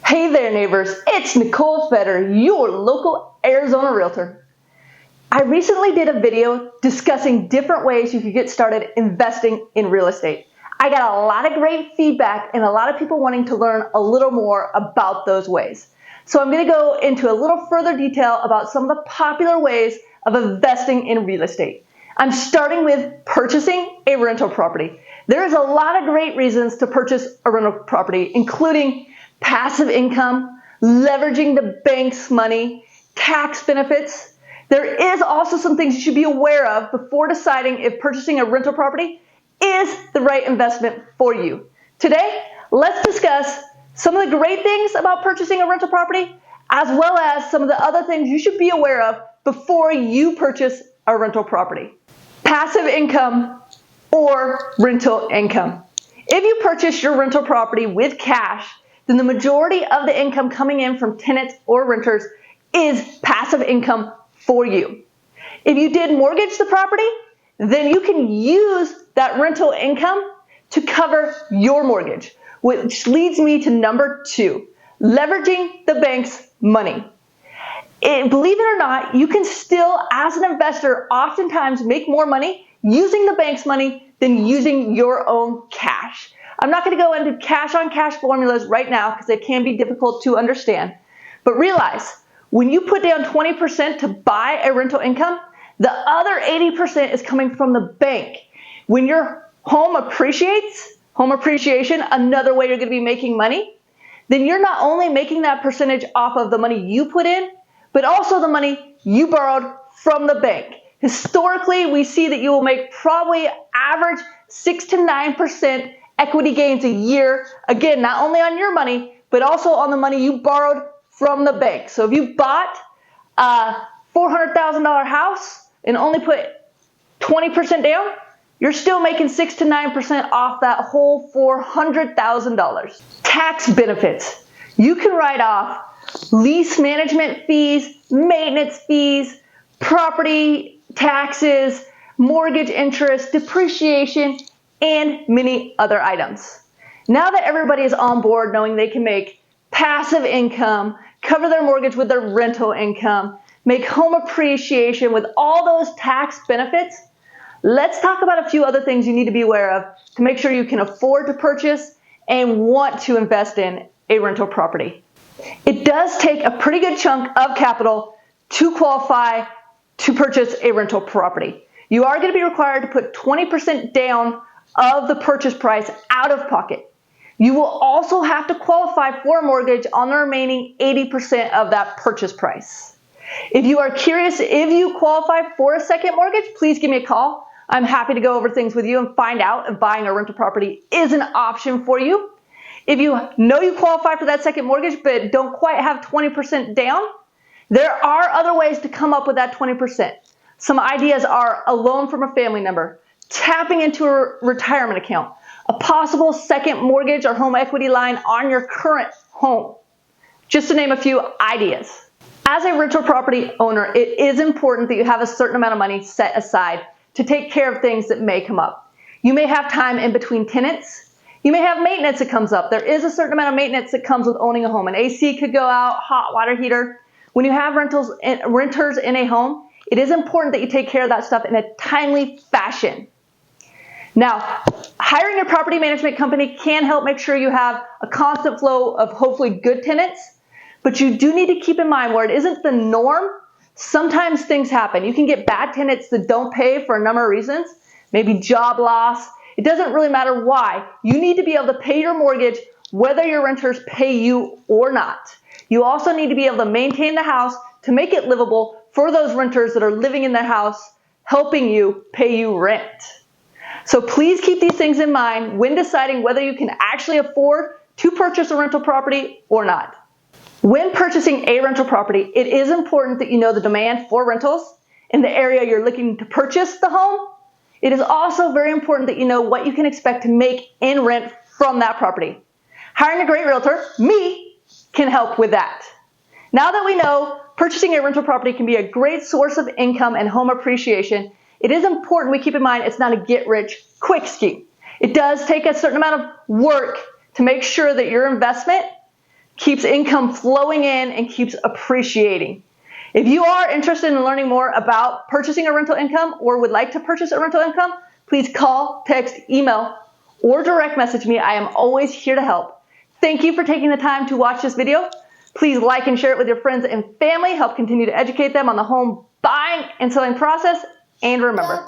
Hey there neighbors, it's Nicole Fetter, your local Arizona realtor. I recently did a video discussing different ways you could get started investing in real estate. I got a lot of great feedback and a lot of people wanting to learn a little more about those ways. So I'm going to go into a little further detail about some of the popular ways of investing in real estate. I'm starting with purchasing a rental property. There is a lot of great reasons to purchase a rental property, including passive income, leveraging the bank's money, tax benefits. There is also some things you should be aware of before deciding if purchasing a rental property is the right investment for you. Today, let's discuss some of the great things about purchasing a rental property, as well as some of the other things you should be aware of before you purchase a rental property. Passive income or rental income. If you purchase your rental property with cash, then the majority of the income coming in from tenants or renters is passive income for you. If you did mortgage the property, then you can use that rental income to cover your mortgage, which leads me to number 2, leveraging the bank's money. Believe it or not, you can still, as an investor, oftentimes make more money using the bank's money than using your own cash. I'm not going to go into cash-on-cash formulas right now because they can be difficult to understand. But realize, when you put down 20% to buy a rental income, the other 80% is coming from the bank. When your home appreciates, home appreciation, another way you're going to be making money, then you're not only making that percentage off of the money you put in, but also the money you borrowed from the bank. Historically, we see that you will make probably average 6 to 9% equity gains a year, again, not only on your money, but also on the money you borrowed from the bank. So if you bought a $400,000 house and only put 20% down, you're still making 6 to 9% off that whole $400,000. Tax benefits. You can write off lease management fees, maintenance fees, property taxes, mortgage interest, depreciation, and many other items. Now that everybody is on board knowing they can make passive income, cover their mortgage with their rental income, make home appreciation with all those tax benefits, let's talk about a few other things you need to be aware of to make sure you can afford to purchase and want to invest in a rental property. It does take a pretty good chunk of capital to qualify to purchase a rental property. You are going to be required to put 20% down of the purchase price out of pocket. You will also have to qualify for a mortgage on the remaining 80% of that purchase price. If you are curious if you qualify for a second mortgage, please give me a call. I'm happy to go over things with you and find out if buying a rental property is an option for you. If you know you qualify for that second mortgage but don't quite have 20% down, there are other ways to come up with that 20%. Some ideas are a loan from a family member, tapping into a retirement account, a possible second mortgage or home equity line on your current home, just to name a few ideas. As a rental property owner, it is important that you have a certain amount of money set aside to take care of things that may come up. You may have time in between tenants. You may have maintenance that comes up. There is a certain amount of maintenance that comes with owning a home. An AC could go out, hot water heater. When you have renters in a home, it is important that you take care of that stuff in a timely fashion. Now, hiring a property management company can help make sure you have a constant flow of hopefully good tenants, but you do need to keep in mind where it isn't the norm, sometimes things happen. You can get bad tenants that don't pay for a number of reasons, maybe job loss. It doesn't really matter why. You need to be able to pay your mortgage whether your renters pay you or not. You also need to be able to maintain the house to make it livable for those renters that are living in the house, helping you pay you rent. So please keep these things in mind when deciding whether you can actually afford to purchase a rental property or not. When purchasing a rental property, it is important that you know the demand for rentals in the area you're looking to purchase the home. It is also very important that you know what you can expect to make in rent from that property. Hiring a great realtor, me, can help with that. Now that we know purchasing a rental property can be a great source of income and home appreciation, it is important we keep in mind it's not a get-rich-quick scheme. It does take a certain amount of work to make sure that your investment keeps income flowing in, and keeps appreciating. If you are interested in learning more about purchasing a rental income or would like to purchase a rental income, please call, text, email, or direct message me. I am always here to help. Thank you for taking the time to watch this video. Please like and share it with your friends and family. Help continue to educate them on the home buying and selling process. And remember,